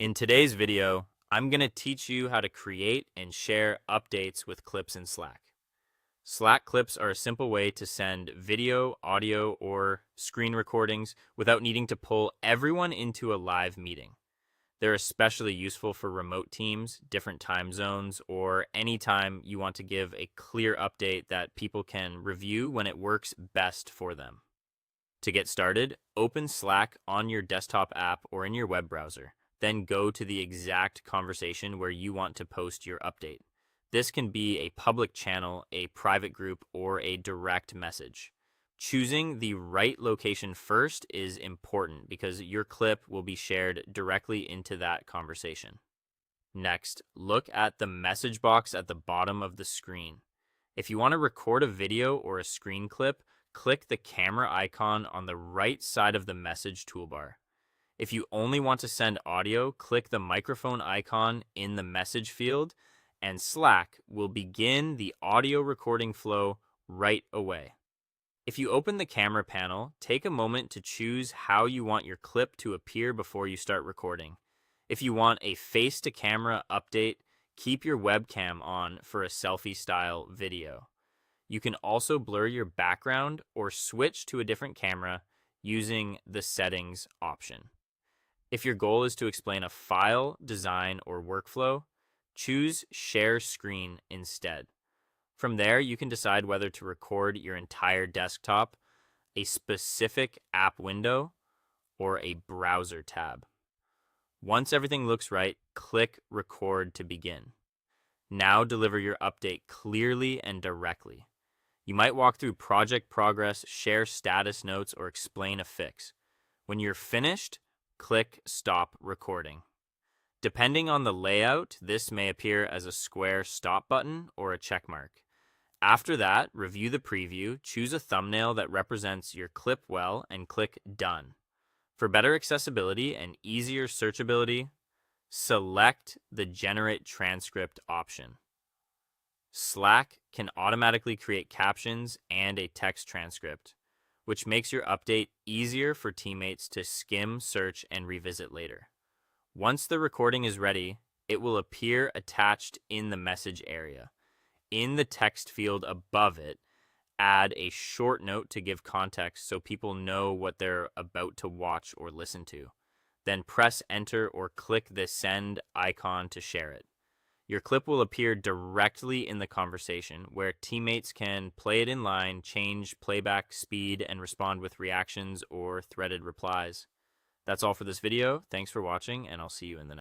In today's video, I'm going to teach you how to create and share updates with clips in Slack. Slack clips are a simple way to send video, audio, or screen recordings without needing to pull everyone into a live meeting. They're especially useful for remote teams, different time zones, or anytime you want to give a clear update that people can review when it works best for them. To get started, open Slack on your desktop app or in your web browser. Then go to the exact conversation where you want to post your update. This can be a public channel, a private group, or a direct message. Choosing the right location first is important because your clip will be shared directly into that conversation. Next, look at the message box at the bottom of the screen. If you want to record a video or a screen clip, click the camera icon on the right side of the message toolbar. If you only want to send audio, click the microphone icon in the message field, and Slack will begin the audio recording flow right away. If you open the camera panel, take a moment to choose how you want your clip to appear before you start recording. If you want a face-to-camera update, keep your webcam on for a selfie-style video. You can also blur your background or switch to a different camera using the settings option. If your goal is to explain a file, design, or workflow, choose Share Screen instead. From there, you can decide whether to record your entire desktop, a specific app window, or a browser tab. Once everything looks right, click Record to begin. Now deliver your update clearly and directly. You might walk through project progress, share status notes, or explain a fix. When you're finished, click Stop Recording. Depending on the layout, this may appear as a square stop button or a check mark. After that, review the preview, choose a thumbnail that represents your clip well, and click Done. For better accessibility and easier searchability, select the Generate Transcript option. Slack can automatically create captions and a text transcript, which makes your update easier for teammates to skim, search, and revisit later. Once the recording is ready, it will appear attached in the message area. In the text field above it, add a short note to give context so people know what they're about to watch or listen to. Then press enter or click the send icon to share it. Your clip will appear directly in the conversation where teammates can play it in line, change playback speed, and respond with reactions or threaded replies. That's all for this video. Thanks for watching, and I'll see you in the next.